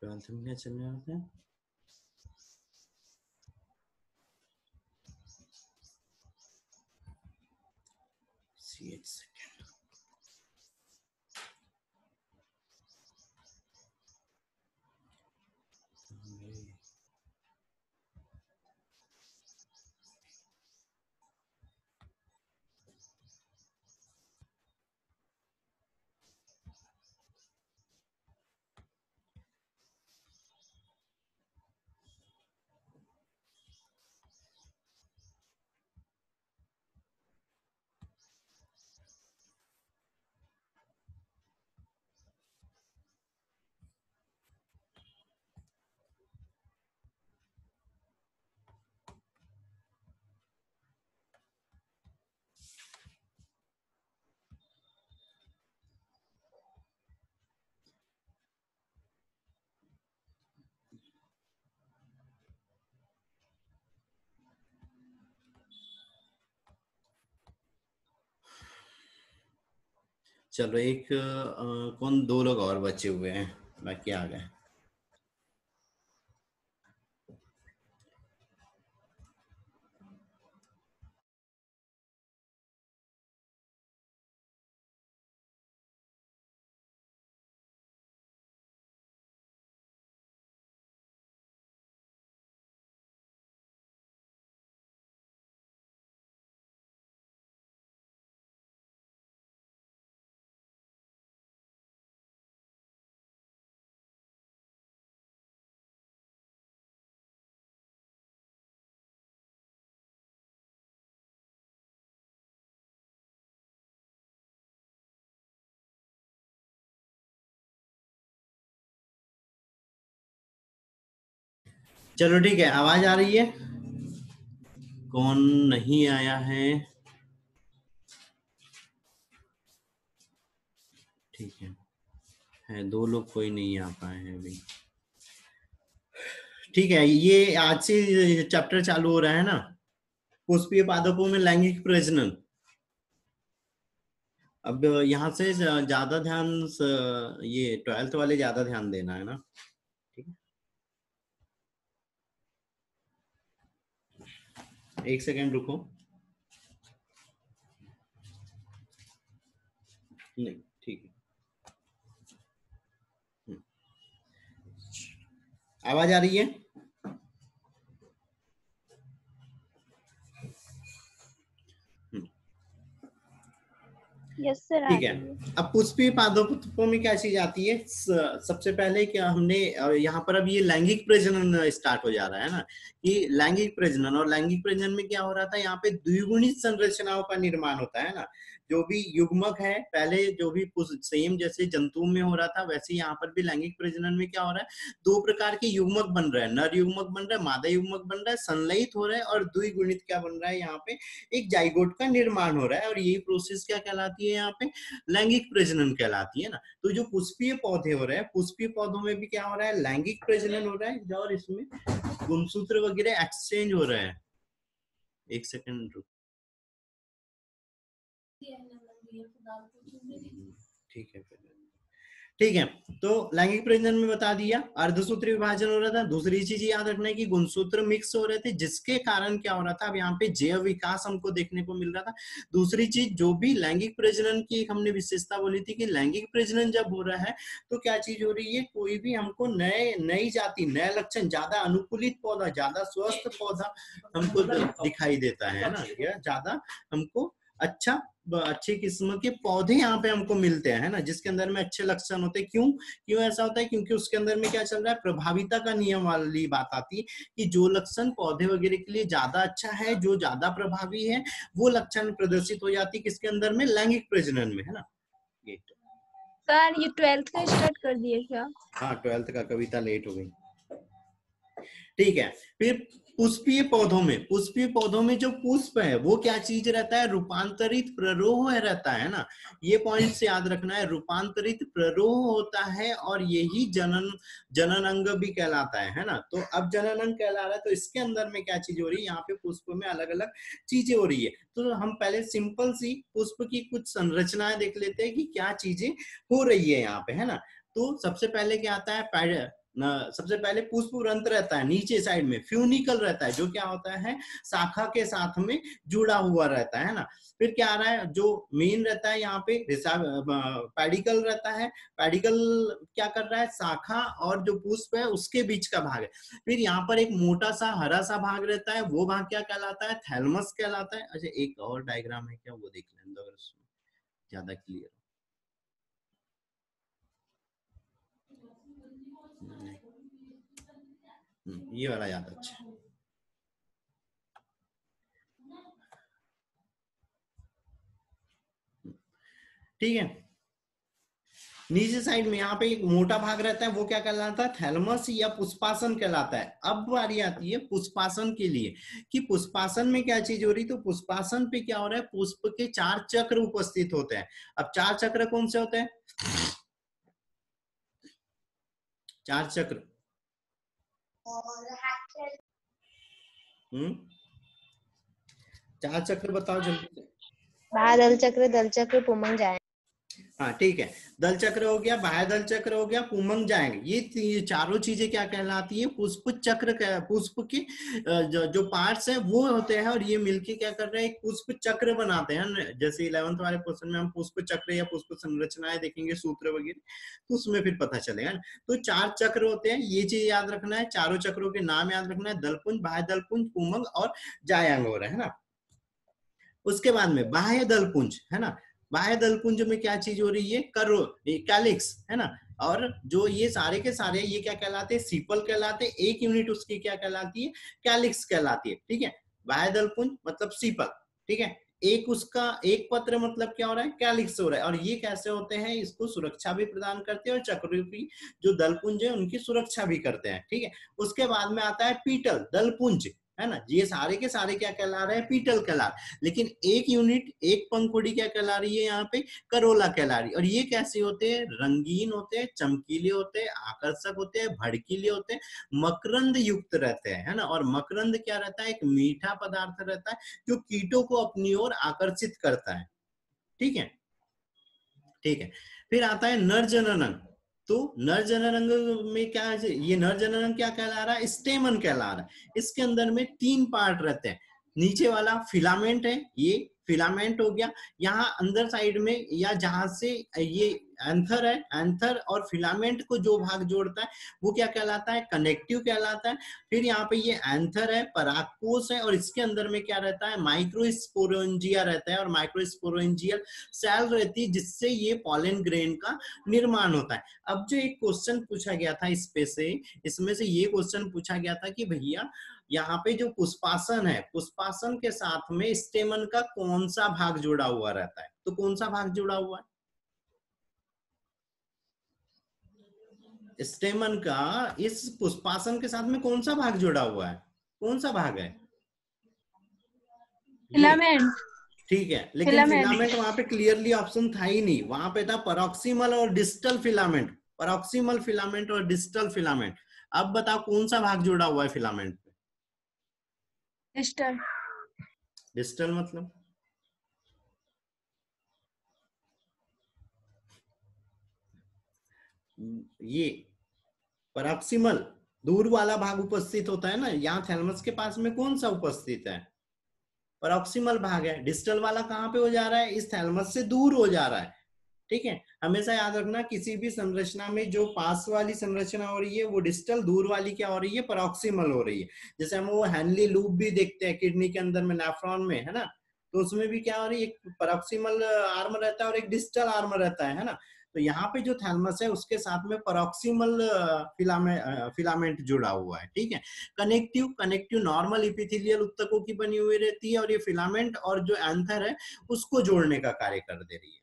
12th में क्या चलने वाला है? एक सेकेंड। चलो एक कौन, 2 लोग और बचे हुए हैं, बाकी आ गए। चलो ठीक है, आवाज आ रही है? कौन नहीं आया है? ठीक है 2 लोग, कोई नहीं आ पाए हैं अभी। ठीक है, ये आज से चैप्टर चालू हो रहा है ना, पुष्पीय पादपों में लैंगिक प्रजनन। अब यहाँ से ज्यादा ध्यान ये 12th वाले ज्यादा ध्यान देना है ना, ठीक है। एक सेकेंड रुको, नहीं ठीक है। आवाज आ रही है? Yes sir. ठीक है, अब पुष्पीय पादपों में क्या चीज आती है? सबसे पहले क्या हमने यहाँ पर अब ये लैंगिक प्रजनन स्टार्ट हो जा रहा है ना, कि लैंगिक प्रजनन, और लैंगिक प्रजनन में क्या हो रहा था, यहाँ पे द्विगुणित संरचनाओं का निर्माण होता है ना। जो भी युग्मक है, पहले जो भी सेम जैसे जंतु में हो रहा था, वैसे यहाँ पर भी लैंगिक प्रजनन में क्या हो रहा है, 2 प्रकार के युग्मक बन रहे हैं, नर युग्मक बन रहा है, मादा युग्मक बन रहा है, संलयित हो रहा है, और द्विगुणित क्या बन रहा है, यहाँ पे एक जाइगोट का निर्माण हो रहा है, और यही प्रोसेस क्या कहलाती है यहाँ पे, लैंगिक प्रजनन कहलाती है ना। तो जो पुष्पीय पौधे हो रहे हैं, पुष्पीय पौधों में भी क्या हो रहा है, लैंगिक प्रजनन हो रहा है, और इसमें गुणसूत्र वगैरह एक्सचेंज हो रहा है। एक सेकंड रुक, ठीक है ठीक है। तो लैंगिक प्रजनन में बता दिया, अर्धसूत्री विभाजन हो रहा था। दूसरी चीज याद रखना है कि गुणसूत्र मिक्स हो रहे थे, जिसके कारण क्या हो रहा था, अब यहाँ पे जैव विकास हमको देखने को मिल रहा था। दूसरी चीज, जो भी लैंगिक प्रजनन की एक हमने विशेषता बोली थी कि लैंगिक प्रजनन जब हो रहा है तो क्या चीज हो रही है, कोई भी हमको नई जाति, नए लक्षण, ज्यादा अनुकूलित पौधा, ज्यादा स्वस्थ पौधा हमको दिखाई देता है ना, या ज्यादा हमको अच्छी किस्म के पौधे यहाँ पे हमको मिलते हैं ना, जिसके अंदर में अच्छे लक्षण होते हैं। क्यों ऐसा होता है, क्योंकि उसके अंदर में क्या चल रहा है, प्रभाविता का नियम वाली बात आती है कि जो लक्षण पौधे वगैरह के लिए ज्यादा अच्छा है, जो ज्यादा प्रभावी है, वो लक्षण प्रदर्शित हो जाती है किसके अंदर में, लैंगिक प्रजनन में, है ना। सर ये 12th का स्टार्ट कर दिए क्या? हाँ 12th का, कविता लेट हो गई। ठीक है, फिर पुष्पीय पौधों में जो पुष्प है वो क्या चीज रहता है, रूपांतरित प्ररोह रहता है ना। ये पॉइंट से याद रखना है, रूपांतरित प्ररोह होता है, और यही जनन अंग भी कहलाता है ना। तो अब जनन अंग कहला रहा है, तो इसके अंदर में क्या चीज हो रही है, यहाँ पे पुष्प में अलग अलग चीजें हो रही है। तो हम पहले सिंपल सी पुष्प की कुछ संरचनाएं देख लेते हैं कि क्या चीजें हो रही है यहाँ पे, है ना। तो सबसे पहले क्या आता है, सबसे पहले पुष्पवृंत रहता है नीचे साइड में, फ्यूनिकल रहता है जो क्या होता है शाखा के साथ में जुड़ा हुआ रहता है ना। फिर क्या आ रहा है, जो मेन रहता है यहाँ पे पेडिकल रहता है। पेडिकल क्या कर रहा है, शाखा और जो पुष्प है उसके बीच का भाग है। फिर यहाँ पर एक मोटा सा हरा सा भाग रहता है, वो भाग क्या कहलाता है, थैलमस कहलाता है। अच्छा एक और डायग्राम है क्या, वो देख लें अगर ज्यादा क्लियर। ये वाला ज्यादा अच्छा है। ठीक है, नीचे साइड में यहाँ पे एक मोटा भाग रहता है, वो क्या कहलाता है, थैलमस या पुष्पासन कहलाता है। अब बारी आती है पुष्पासन के लिए कि पुष्पासन में क्या चीज हो रही, तो पुष्पासन पे क्या हो रहा है, पुष्प के 4 चक्र उपस्थित होते हैं। अब 4 चक्र कौन से होते हैं, 4 चक्र, चार चक्र बताओ जल्दी से। बाह्य चक्र, दल चक्र, पुमंग जाएंगे। हाँ ठीक है, दल चक्र हो गया, बाह्य दल चक्र हो गया, पुमंग जाएंगे। ये चारों चीजें क्या कहलाती है, पुष्प चक्र, पुष्प के जो पार्ट्स है वो होते हैं, और ये मिलके क्या कर रहे हैं, एक पुष्प चक्र बनाते हैं। जैसे 11th वाले क्वेश्चन में हम पुष्प चक्र या पुष्प संरचनाएं देखेंगे, सूत्र वगैरह, तो उसमें फिर पता चलेगा ना। तो 4 चक्र होते हैं, ये चीज याद रखना है, चारों चक्रों के नाम याद रखना है, दलपुंज, बाह्य दलपुंज, पुमंग और जायांग हो रहा है ना। उसके बाद में बाह्य दलपुंज है ना, बाह्य दलपुंज में क्या चीज हो रही है, करो कैलिक्स है ना। और जो ये सारे के सारे ये क्या कहलाते हैं, सीपल कहलाते हैं। एक यूनिट उसकी क्या कहलाती है, कैलिक्स कहलाती है। ठीक है, बाह्य दलपुंज मतलब सीपल, ठीक है। एक उसका एक पत्र मतलब क्या हो रहा है, कैलिक्स हो रहा है। और ये कैसे होते हैं, इसको सुरक्षा भी प्रदान करते हैं, और चक्रों की जो दलपुंज है उनकी सुरक्षा भी करते हैं। ठीक है, उसके बाद में आता है पीटल दलपुंज है ना। ये सारे के सारे क्या कहला रहे हैं, पीटल कहला रहे हैं। लेकिन एक यूनिट, एक पंखुड़ी क्या कहला रही है यहाँ पे, करोला कहला रही है। और ये कैसे होते हैं, रंगीन होते हैं, चमकीले होते हैं, आकर्षक होते हैं, भड़कीले होते हैं, मकरंद युक्त रहते हैं है ना। और मकरंद क्या रहता है, एक मीठा पदार्थ रहता है जो कीटों को अपनी ओर आकर्षित करता है। ठीक है, ठीक है। फिर आता है नर जननंग। तो नर जननंग में क्या है, ये नर जननंग क्या कहला रहा है, स्टेमन कहला रहा है। इसके अंदर में 3 पार्ट रहते हैं। नीचे वाला फिलामेंट है, ये फिलामेंट हो गया। यहाँ अंदर साइड में या जहां से ये एंथर है, एंथर और फिलामेंट को जो भाग जोड़ता है वो क्या कहलाता है, कनेक्टिव कहलाता है। फिर यहाँ पे ये एंथर है, परागकोश है, और इसके अंदर में क्या रहता है, माइक्रोस्पोरेंजिया रहता है, और माइक्रोस्पोरेंजियल सेल रहती है जिससे ये पॉलन ग्रेन का निर्माण होता है। अब जो एक क्वेश्चन पूछा गया था इसमें से ये क्वेश्चन पूछा गया था कि भैया यहाँ पे जो पुष्पासन है, पुष्पासन के साथ में स्टेमन का कौन सा भाग जुड़ा हुआ रहता है, तो कौन सा भाग जुड़ा हुआ है, स्टेमन का इस पुष्पासन के साथ में कौन सा भाग जुड़ा हुआ है, कौन सा भाग है, फिलामेंट। ठीक है। लेकिन फिलामेंट वहां पे क्लियरली ऑप्शन था ही नहीं, वहां पे था परॉक्सिमल और डिस्टल फिलामेंट, परॉक्सिमल फिलामेंट और डिस्टल फिलामेंट। अब बताओ कौन सा भाग जुड़ा हुआ है फिलामेंट पे, डिस्टल। डिस्टल मतलब ये परॉक्सिमल दूर वाला भाग उपस्थित होता है ना, यहाँ थैलमस के पास में कौन सा उपस्थित है, परॉक्सिमल भाग है। डिस्टल वाला कहाँ पे हो जा रहा है, इस थैलमस से दूर हो जा रहा है। ठीक है, हमेशा याद रखना किसी भी संरचना में जो पास वाली संरचना हो रही है वो डिस्टल, दूर वाली क्या हो रही है, परॉक्सिमल हो रही है। जैसे हम वो हैनली लूप भी देखते हैं किडनी के अंदर में, नेफ्रॉन में है ना, तो उसमें भी क्या हो रही है, एक परॉक्सिमल आर्म रहता है और एक डिस्टल आर्म रहता है ना। तो यहाँ पे जो थैलमस है उसके साथ में परॉक्सिमल फिलामेंट जुड़ा हुआ है। ठीक है, कनेक्टिव, कनेक्टिव नॉर्मल इपिथेलियल ऊतकों की बनी हुई रहती है, और ये फिलामेंट और जो एंथर है उसको जोड़ने का कार्य कर दे रही है।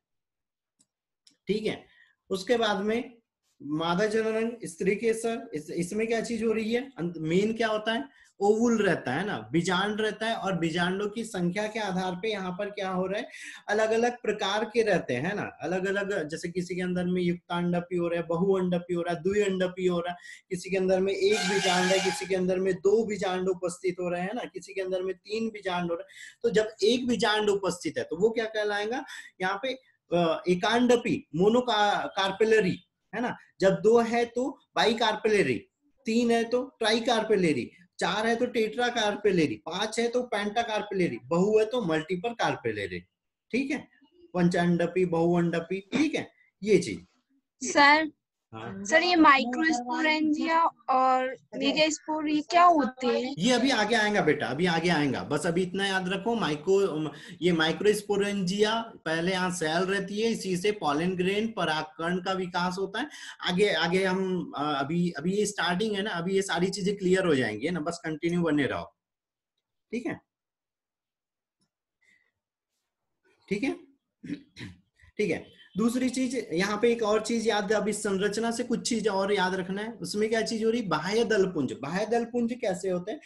ठीक है, उसके बाद में मादा जनन, स्त्री केसर, इसमें क्या चीज हो रही है, मेन क्या होता है, ओवुल रहता है ना, बीजांड रहता है, और बीजांडों की संख्या के आधार पे यहाँ पर क्या हो रहा है, अलग अलग प्रकार के रहते हैं ना, अलग अलग। जैसे किसी के अंदर में युक्तांडपी हो रहा है, बहुअंडपी हो रहा है, द्विअंडपी हो रहा है, किसी के अंदर में एक बीजांड है, किसी के अंदर में 2 बीजांड उपस्थित हो रहे हैं ना, किसी के अंदर में 3 बीजांड हो रहे हैं। तो जब एक बीजांड उपस्थित है तो वो क्या कहलाएगा, यहाँ पे एकांडपी, मोनोकार्पेलरी, है ना। जब 2 है तो बाई कार्पेलरी, 3 है तो ट्राई कार्पेलरी, 4 है तो टेट्रा कार्पेलरी, 5 है तो पेंटा कार्पेलरी, बहु है तो मल्टीपल कार्पेलरी। ठीक है, पंचांडपी, बहुअंडपी, ठीक है, ये चीज। सर हाँ, सर ये माइक्रोस्पोरेंजिया और मेगास्पोर ये क्या होते हैं? ये अभी आगे आएगा बेटा, अभी आगे आएगा, बस अभी इतना याद रखो। ये माइक्रोस्पोरेंजिया पहले यहाँ सेल रहती है, इसी से पॉलन ग्रेन परागकण का विकास होता है। आगे आगे हम अभी अभी ये स्टार्टिंग है ना, अभी ये सारी चीजें क्लियर हो जाएंगी ना, बस कंटिन्यू बने रहो। ठीक है, ठीक है, ठीक है। दूसरी चीज यहाँ पे एक और चीज याद, अभी संरचना से कुछ चीज और याद रखना है। उसमें क्या चीज हो रही, बाह्य दलपुंज। बाह्य दलपुंज कैसे होते हैं,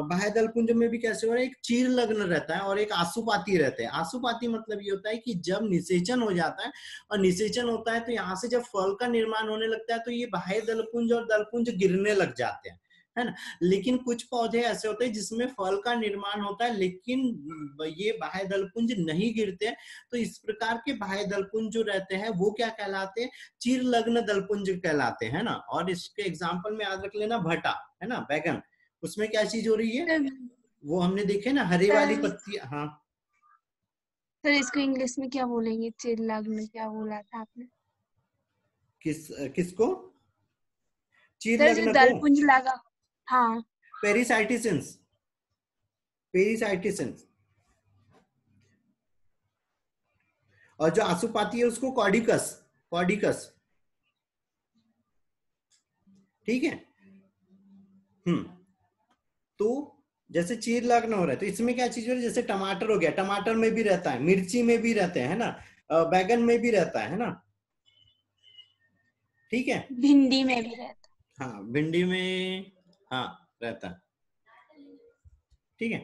बाह्य दलपुंज में भी कैसे हो रहा है, एक चीर लग्न रहता है और एक आसुपाती रहते हैं। आसुपाती मतलब ये होता है कि जब निषेचन हो जाता है और निषेचन होता है तो यहाँ से जब फल का निर्माण होने लगता है तो ये बाह्य दलपुंज और दलपुंज गिरने लग जाते हैं, है ना। लेकिन कुछ पौधे ऐसे होते हैं जिसमें फल का निर्माण होता है लेकिन ये बाह्य दलपुंज नहीं गिरते हैं। तो इस प्रकार के बाह्य दलपुंज जो रहते हैं वो क्या कहलाते हैं, चीर लग्न दलपुंज कहलाते हैं ना। और इसके एग्जाम्पल में याद रख लेना, भटा है ना, बैगन, उसमें क्या चीज हो रही है, वो हमने देखे ना, हरे वाली पत्ती। हाँ सर इसको इंग्लिश में क्या बोलेंगे, चिल्लाग में क्या बोला था आपने? किसको, चीर सर जो लग्न को, दलपुंज लगा, हाँ। पेरिसाइटिसेंस, पेरिसाइटिसेंस। और जो आसुपाती है उसको कॉर्डिकस, कॉर्डिकस, ठीक है। तो जैसे चीर लगना हो रहा है तो इसमें क्या चीज हो रही है, जैसे टमाटर हो गया, टमाटर में भी रहता है, मिर्ची में भी रहते हैं ना, बैगन में भी रहता है ना, ठीक है। भिंडी में भी रहता। हाँ, भिंडी में, हाँ, रहता है, ठीक है,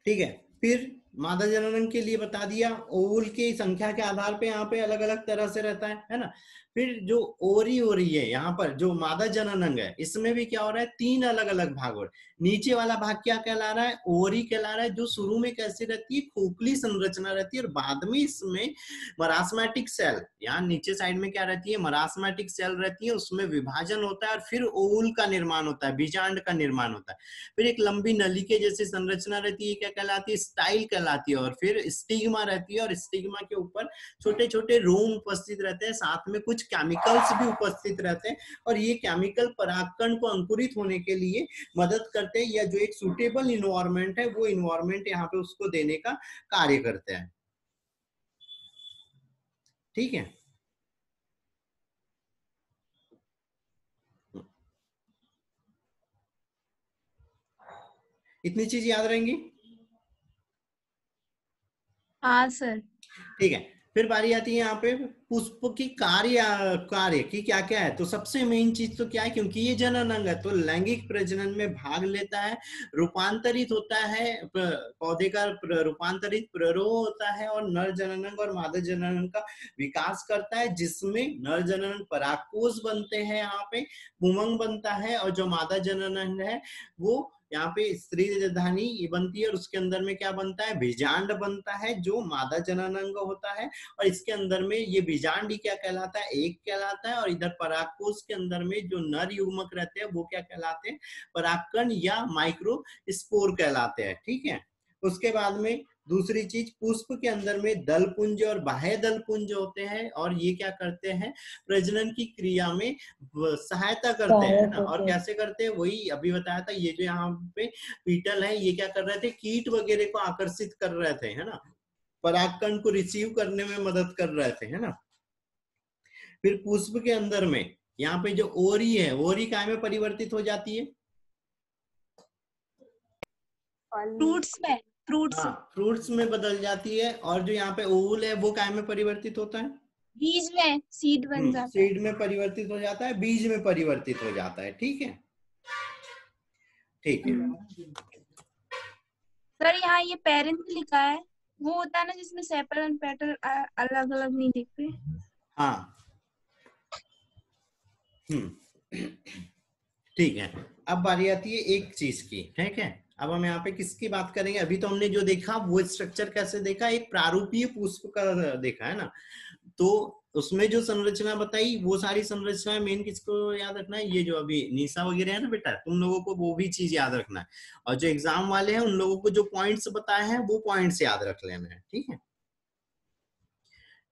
ठीक है। फिर मादा जननंग के लिए बता दिया, ओवुल की संख्या के आधार पे यहाँ पे अलग अलग तरह से रहता है ना। फिर जो ओरी हो रही है यहाँ पर, जो मादा जननंग है, इसमें भी क्या हो रहा है, 3 अलग अलग भाग हो रहे हैं। नीचे वाला भाग क्या कहला रहा है, ओरी कहला रहा है, जो शुरू में कैसी रहती है, खोखली संरचना रहती है और बाद में इसमें मरास्मेटिक सेल, यहाँ नीचे साइड में क्या रहती है, मरास्मेटिक सेल रहती है, उसमें विभाजन होता है और फिर ओवुल का निर्माण होता है, बीजांड का निर्माण होता है। फिर एक लंबी नली के जैसी संरचना रहती है, क्या कहलाती है, स्टाइल कहलाती है। और फिर स्टिग्मा रहती है और स्टिग्मा के ऊपर छोटे छोटे रोम उपस्थित रहते हैं, साथ में कुछ केमिकल्स भी उपस्थित रहते हैं और ये केमिकल परागकण को अंकुरित होने के लिए मदद करते हैं, या जो एक सुटेबल इन्वायरमेंट है वो इन्वायरमेंट यहाँ पे उसको देने का कार्य करते हैं, ठीक है। इतनी चीज याद रहेंगी, हाँ सर। ठीक है। फिर बारी आती है यहाँ पे पुष्प की कार्य, कार्य की क्या क्या है। तो सबसे मेन चीज तो क्या है, क्योंकि ये जननांग है तो लैंगिक प्रजनन में भाग लेता है, रूपांतरित होता है, पौधे का रूपांतरित प्ररोह होता है और नर जननांग और मादा जननांग का विकास करता है, जिसमें नर जननांग परागकोश बनते हैं, यहाँ पे पुमंग बनता है, और जो मादा जननांग है वो यहाँ पे स्त्री धानी बनती है और उसके अंदर में क्या बनता है, बीजांड बनता है, जो मादा जननांग होता है। और इसके अंदर में ये बीजांड ही क्या कहलाता है, एक कहलाता है। और इधर परागकोश के अंदर में जो नर युग्मक रहते हैं वो क्या कहलाते हैं, परागकण या माइक्रो स्पोर कहलाते हैं, ठीक है। उसके बाद में दूसरी चीज, पुष्प के अंदर में दल पुंज और बाह्य दल पुंज होते हैं और ये क्या करते हैं, प्रजनन की क्रिया में सहायता करते हैं ना। और कैसे करते हैं, वही अभी बताया था, ये जो यहाँ पे पीटल है ये क्या कर रहे थे, कीट वगैरह को आकर्षित कर रहे थे, है ना, परागकण को रिसीव करने में मदद कर रहे थे, है ना। फिर पुष्प के अंदर में यहाँ पे जो ओरी है, ओरी काय में परिवर्तित हो जाती है, फ्रूट्स में, फ्रूट्स, हाँ, फ्रूट्स में बदल जाती है। और जो यहाँ पे ओवुल है वो काय में परिवर्तित होता है, बीज में सीड बन जाता है। सीड में परिवर्तित हो जाता है, बीज में परिवर्तित हो जाता है, ठीक है, ठीक है। सर यहाँ ये पेरेंट लिखा है, वो होता है ना जिसमें सेपल एंड पेटल अलग अलग नहीं दिखते। हाँ, ठीक है। अब बारी आती है एक चीज की, ठीक है, अब हम यहाँ पे किसकी बात करेंगे? अभी तो हमने जो देखा वो स्ट्रक्चर कैसे देखा, एक प्रारूपीय पुष्प का देखा है ना। तो उसमें जो संरचना बताई वो सारी संरचना मेन किसको याद रखना है? ये जो अभी निशा वगैरह है ना बेटा, तुम लोगों को वो भी चीज याद रखना है, और जो एग्जाम वाले हैं उन लोगों को जो पॉइंट्स बताए हैं वो पॉइंट्स याद रख लेना है। ठीक है,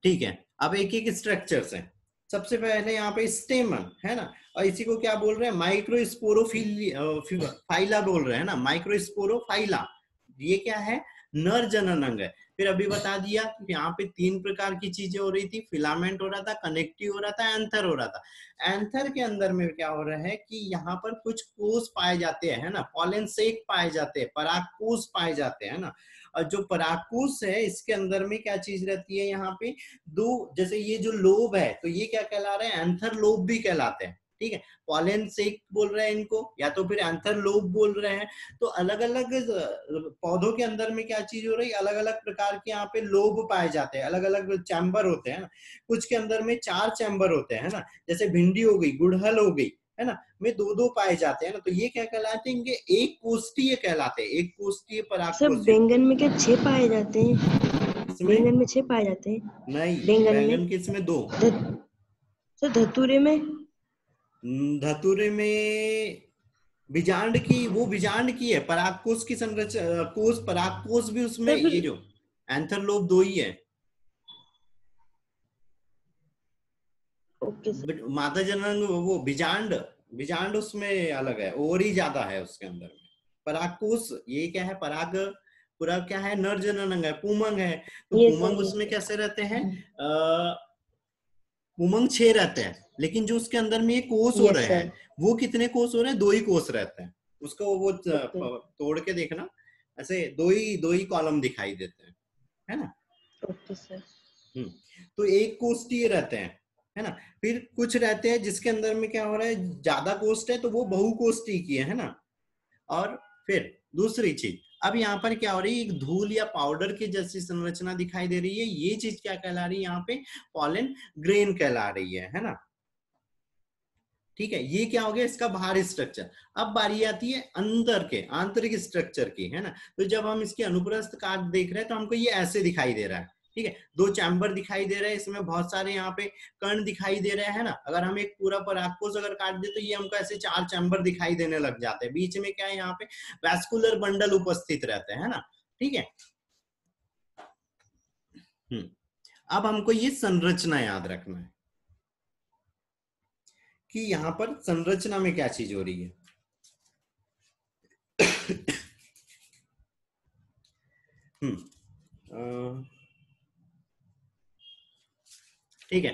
ठीक है। अब एक एक स्ट्रक्चर्स हैं। सबसे पहले यहाँ पे स्टेमन है ना, और इसी को क्या बोल रहे हैं? माइक्रोस्पोरोफाइला बोल रहे हैं ना, माइक्रोस्पोरोफाइला। ये क्या है? नर जनन अंग है। फिर अभी बता दिया कि यहाँ पे 3 प्रकार की चीजें हो रही थी, फिलामेंट हो रहा था, कनेक्टिव हो रहा था, एंथर हो रहा था। एंथर के अंदर में क्या हो रहा है कि यहाँ पर कुछ कोष पाए जाते हैं ना, पॉलन सेक पाए जाते हैं, परागकोष पाए जाते हैं ना। और जो परागकोष है इसके अंदर में क्या चीज रहती है? यहाँ पे दो, जैसे ये जो लोब है तो ये क्या कहला रहे हैं? एंथर लोब भी कहलाते हैं। ठीक है, पॉलन सेक बोल रहे हैं इनको, या तो फिर एंथर लोब बोल रहे हैं। तो अलग अलग पौधों के अंदर में क्या चीज हो रही है? अलग अलग प्रकार के यहाँ पे लोब पाए जाते हैं, अलग अलग चैम्बर होते हैं ना। कुछ के अंदर में 4 चैम्बर होते हैं ना, जैसे भिंडी हो गई, गुड़हल हो गई है ना, में 2-2 पाए जाते हैं ना। तो ये क्या कहलाते हैं? इनके एक कोष्ठीय कहलाते हैं, एक कोष्ठीय सर परागकोष। बैंगन में क्या 6 पाए जाते हैं? इसमें बैंगन में 6 पाए जाते हैं? नहीं, बैंगन में बैंगन के इसमें 2। सर धतूरे में? धतूरे में बीजांड की, वो बीजांड की है, परागकोष की संरचना, कोष परागकोष भी उसमें, सर ये जो एंथर लोब 2 ही है। Okay sir. मादा जनन वो बीजांड, बीजांड उसमें अलग है, ओवरी ज्यादा है उसके अंदर में। परागकोष ये क्या है? पराग पूरा क्या है? नर जनन अंग है, पुमंग है। तो ये पुमंग सर, उसमें कैसे रहते हैं? पुमंग 6 रहते हैं, लेकिन जो उसके अंदर में ये कोष हो यस रहे सर। हैं वो कितने कोष हो रहे हैं? 2 ही कोष रहते हैं। उसको वो ओके तोड़ के देखना, ऐसे 2 ही कॉलम दिखाई देते हैं, है ना। Okay sir. तो एक कोष्ठीय रहते हैं, है ना। फिर कुछ रहते हैं जिसके अंदर में क्या हो रहा है? ज्यादा कोष्ठ है तो वो बहुकोष्ठीय की है ना। और फिर दूसरी चीज, अब यहाँ पर क्या हो रही है? एक धूल या पाउडर की जैसी संरचना दिखाई दे रही है। ये चीज क्या कहला रही है? यहाँ पे पॉलन ग्रेन कहला रही है ना। ठीक है, ये क्या हो गया? इसका बाहरी स्ट्रक्चर। अब बारी आती है अंदर के आंतरिक स्ट्रक्चर की, है ना। तो जब हम इसकी अनुप्रस्थ काट देख रहे हैं तो हमको ये ऐसे दिखाई दे रहा है। ठीक है, 2 चैम्बर दिखाई दे रहे हैं, इसमें बहुत सारे यहाँ पे कण दिखाई दे रहे हैं ना। अगर हम एक पूरा परागकोष अगर काट दे तो ये हमको ऐसे 4 चैम्बर दिखाई देने लग जाते हैं। बीच में क्या है? यहाँ पे वैस्कुलर बंडल उपस्थित रहते हैं ना। ठीक है, अब हमको ये संरचना याद रखना है कि यहाँ पर संरचना में क्या चीज हो रही है। ठीक है,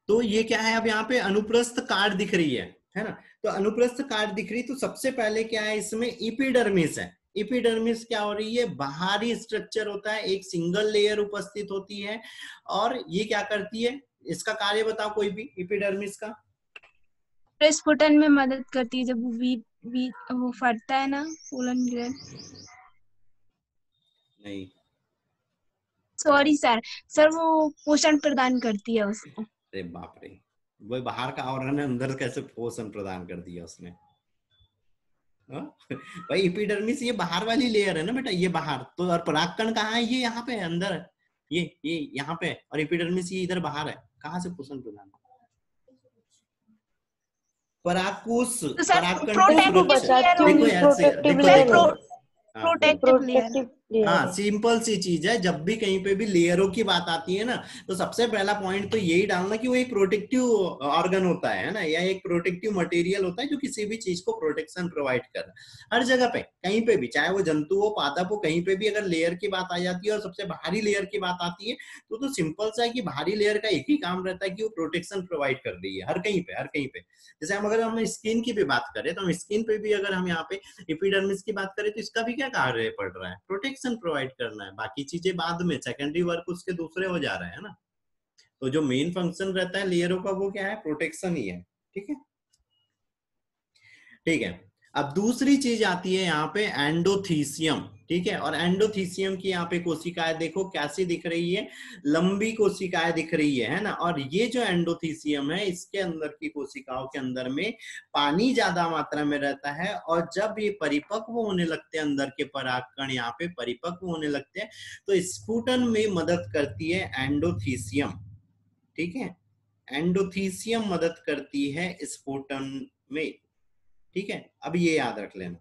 तो ये क्या है? अब यहाँ पे अनुप्रस्थ काट दिख रही है ना। तो अनुप्रस्थ काट दिख रही, तो सबसे पहले क्या है? इसमें इपिडर्मिस है। इपिडर्मिस क्या हो रही है? बाहरी स्ट्रक्चर होता है, एक सिंगल लेयर उपस्थित होती है। और ये क्या करती है? इसका कार्य बताओ कोई भी इपिडर्मिस का। प्रस्फुटन में मदद करती है, जब वो फटता है ना पोलन ग्रैंड। नहीं, सॉरी सर वो पोषण प्रदान करती है उसको। अरे बाप रे, वो बाहर का आवरण है, अंदर कैसे पोषण प्रदान कर दिया उसने? भाई इपिडर्मिस ये बाहर वाली लेयर है ना बेटा, ये बाहर तो। और परागकण कहाँ है? ये यहाँ पे अंदर है, ये यहाँ पे। और इपिडर्मिस ये इधर बाहर है। कहाँ से पोषण प्रदान? परागकोष, तो सर परागकण की प्रोटेक्टिव सुरक्षा। लेयर देखो होगी। यार से, देखो सर देखो, प्रोटेक्टिव लेयर। हाँ, सिंपल सी चीज है। जब भी कहीं पे भी लेयरों की बात आती है ना, तो सबसे पहला पॉइंट तो यही डालना कि वो एक प्रोटेक्टिव ऑर्गन होता है ना, या एक प्रोटेक्टिव मटेरियल होता है जो किसी भी चीज को प्रोटेक्शन प्रोवाइड कर रहा है। हर जगह पे कहीं पे भी, चाहे वो जंतु हो, पादप हो, कहीं पे भी अगर लेयर की बात आ जाती है और सबसे बाहरी लेयर की बात आती है, तो सिंपल सा है कि बाहरी लेयर का एक ही काम रहता है कि वो प्रोटेक्शन प्रोवाइड कर रही है हर कहीं पे, हर कहीं पे। जैसे हम अगर हम स्किन की भी बात करें, तो हम स्किन पे भी अगर हम यहाँ पे एपिडर्मिस की बात करें तो इसका भी क्या कार्य पड़ रहा है? प्रोटेक्शन प्रोवाइड करना है। बाकी चीजें बाद में, सेकेंडरी वर्क उसके दूसरे हो जा रहे हैं ना। तो जो मेन फंक्शन रहता है लेयरों का वो क्या है? प्रोटेक्शन ही है। ठीक है, ठीक है। अब दूसरी चीज आती है यहाँ पे एंडोथीसियम। ठीक है। और एंडोथीसियम की यहाँ पे कोशिकाएं देखो कैसी दिख रही है, लंबी कोशिकाएं दिख रही है ना। और ये जो एंडोथीसियम है इसके अंदर की कोशिकाओं के अंदर में पानी ज्यादा मात्रा में रहता है, और जब ये परिपक्व होने लगते हैं, अंदर के परागकण यहाँ पे परिपक्व होने लगते हैं, तो स्फुटन में मदद करती है एंडोथीसियम। ठीक है, एंडोथीसियम मदद करती है स्फुटन में। ठीक है, अब ये याद रख लेना।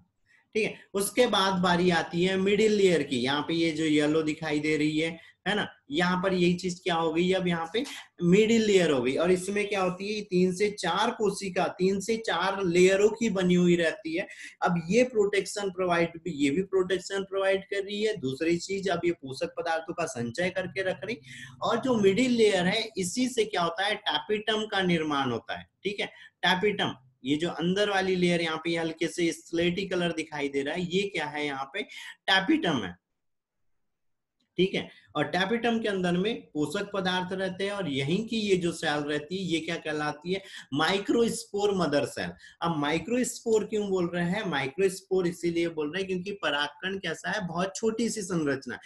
ठीक है, उसके बाद बारी आती है मिडिल लेयर की। यहाँ पे ये जो येलो दिखाई दे रही है ना, यहाँ पर यही चीज क्या हो गई, अब यहाँ पे मिडिल लेयर हो गई। और इसमें क्या होती है, 3 से 4 कोशिका 3 से 4 लेयरों की बनी हुई रहती है। अब ये प्रोटेक्शन प्रोवाइड, ये भी प्रोटेक्शन प्रोवाइड कर रही है। दूसरी चीज, अब ये पोषक पदार्थों का संचय करके रख रही। और जो मिडिल लेयर है इसी से क्या होता है, टैपिटम का निर्माण होता है। ठीक है, टैपिटम, ये जो अंदर वाली लेयर यहाँ पे हल्के से स्लेटी कलर दिखाई दे रहा है, ये क्या है, यहाँ पे टैपिटम है। ठीक है, और टैपिटम के अंदर में पोषक पदार्थ रहते हैं, और यहीं की ये जो सेल रहती है ये क्या कहलाती है, माइक्रोस्पोर मदर सेल। अब माइक्रोस्पोर क्यों बोल रहे हैं, माइक्रोस्पोर इसीलिए बोल रहे हैं क्योंकि परागकण कैसा है, बहुत छोटी सी संरचना है।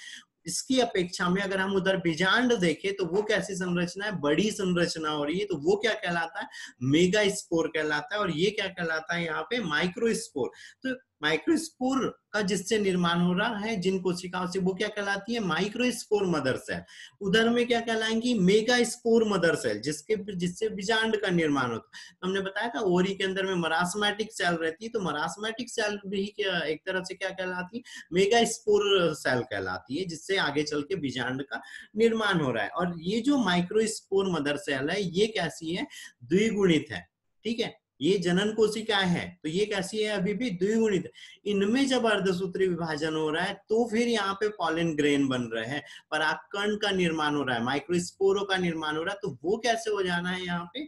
इसकी अपेक्षा में अगर हम उधर बीजांड देखें तो वो कैसी संरचना है, बड़ी संरचना हो रही है, तो वो क्या कहलाता है, मेगा स्पोर कहलाता है। और ये क्या कहलाता है यहाँ पे, माइक्रोस्पोर। तो माइक्रोस्पोर का जिससे निर्माण हो रहा है जिन कोशिकाओं से, वो क्या कहलाती है, माइक्रोस्पोर मदर सेल। उधर में क्या कहलाएंगी, मेगा स्पोर मदर सेल, जिससे बीजांड का निर्माण होता है। हमने बताया था ओरी के अंदर में मरासमैटिक सेल रहती है, तो मरासमैटिक सेल भी एक तरह से क्या कहलाती है, मेगा स्पोर सेल कहलाती है, जिससे आगे चल के बीजांड का निर्माण हो रहा है। और ये जो माइक्रोस्पोर मदर सेल है ये कैसी है, द्विगुणित है। ठीक है, ये जनन कोशिकाएं है, तो ये कैसी है, अभी भी द्विगुणित है। इनमें जब अर्धसूत्री विभाजन हो रहा है तो फिर यहाँ पे पॉलन ग्रेन बन रहे हैं, परागकण का निर्माण हो रहा है, माइक्रोस्पोरों का निर्माण हो रहा है, तो वो कैसे हो जाना है, यहाँ पे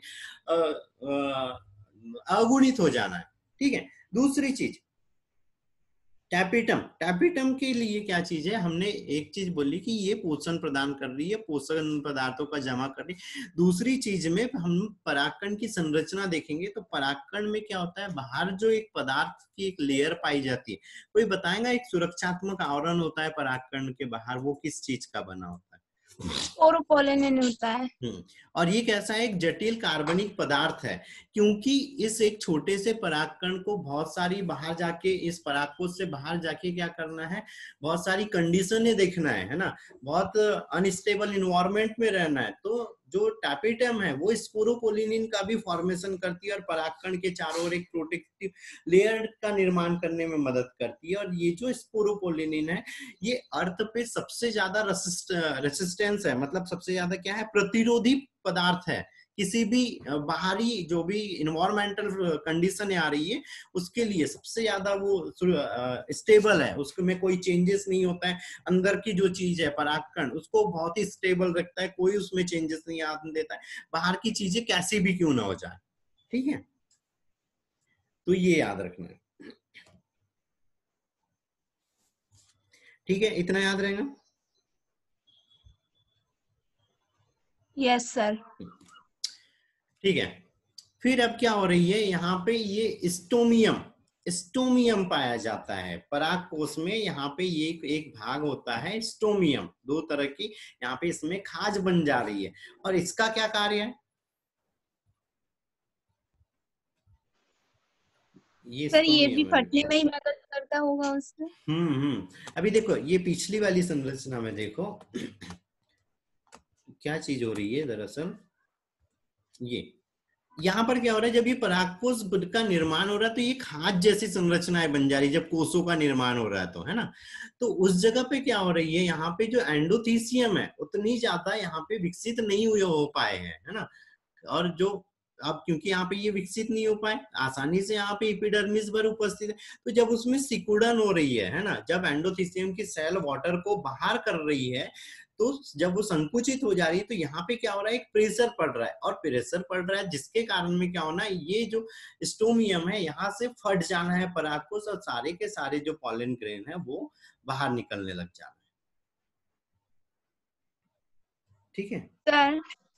अगुणित हो जाना है। ठीक है, दूसरी चीज टैपिटम, टैपिटम के लिए क्या चीज है, हमने एक चीज बोली कि ये पोषण प्रदान कर रही है, पोषण पदार्थों का जमा कर रही है। दूसरी चीज में हम परागकण की संरचना देखेंगे तो परागकण में क्या होता है, बाहर जो एक पदार्थ की एक लेयर पाई जाती है, कोई बताएगा, एक सुरक्षात्मक आवरण होता है परागकण के बाहर, वो किस चीज का बना होता है, पोरोपोलेनिन होता है। और ये कैसा है, एक जटिल कार्बनिक पदार्थ है, क्योंकि इस एक छोटे से परागकण को बहुत सारी बाहर जाके, इस परागकोश से बाहर जाके क्या करना है, बहुत सारी कंडीशनें देखना है ना, बहुत अनस्टेबल इन्वायरमेंट में रहना है। तो जो टैपिटम है वो स्पोरोपोलिनिन का भी फॉर्मेशन करती है और परागकण के चारों ओर एक प्रोटेक्टिव लेयर का निर्माण करने में मदद करती है। और ये जो स्पोरोपोलिनिन है ये अर्थ पे सबसे ज्यादा रेसिस्टेंस है, मतलब सबसे ज्यादा क्या है, प्रतिरोधी पदार्थ है। किसी भी बाहरी जो भी इन्वायरमेंटल कंडीशन आ रही है उसके लिए सबसे ज्यादा वो स्टेबल है, उसमें कोई चेंजेस नहीं होता है। अंदर की जो चीज है परागकण उसको बहुत ही स्टेबल रखता है, कोई उसमें चेंजेस नहीं आने देता है, बाहर की चीजें कैसी भी क्यों ना हो जाए। ठीक है, तो ये याद रखना है। ठीक है, इतना याद रहेगा। Yes sir. ठीक है, फिर अब क्या हो रही है, यहाँ पे ये स्टोमियम पाया जाता है परागकोश में। यहाँ पे ये एक भाग होता है स्टोमियम, 2 तरह की यहाँ पे इसमें खाज बन जा रही है। और इसका क्या कार्य है, ये सर ये भी स्टोमियम है। फटने में ही मदद करता होगा उसमें। अभी देखो ये पिछली वाली संरचना में देखो क्या चीज हो रही है, दरअसल ये यहाँ पर क्या हो रहा है, जब ये परागकोश का निर्माण हो रहा है तो ये खाज जैसी संरचनाएं बन जा रही है, जब कोषों का निर्माण हो रहा है तो, है ना। तो उस जगह पे क्या हो रही है, यहाँ पे जो एंडोथीसियम है उतनी ज्यादा यहाँ पे विकसित नहीं हुए हो पाए हैं, है ना। और जो अब क्योंकि यहाँ पे ये विकसित नहीं हो पाए, आसानी से यहाँ पे एपिडर्मिस पर उपस्थित है, तो जब उसमें सिकुड़न हो रही है ना, जब एंडोथीसियम की सेल वाटर को बाहर कर रही है, तो जब वो संकुचित हो जा रही है तो यहाँ पे क्या हो रहा है, एक प्रेशर पड़ रहा है, और प्रेशर पड़ रहा है जिसके कारण में क्या होना है, ये जो स्टोमियम है यहाँ से फट जाना है परागकोश, और सारे के सारे जो पॉलन ग्रेन है वो बाहर निकलने लग जाना है। ठीक है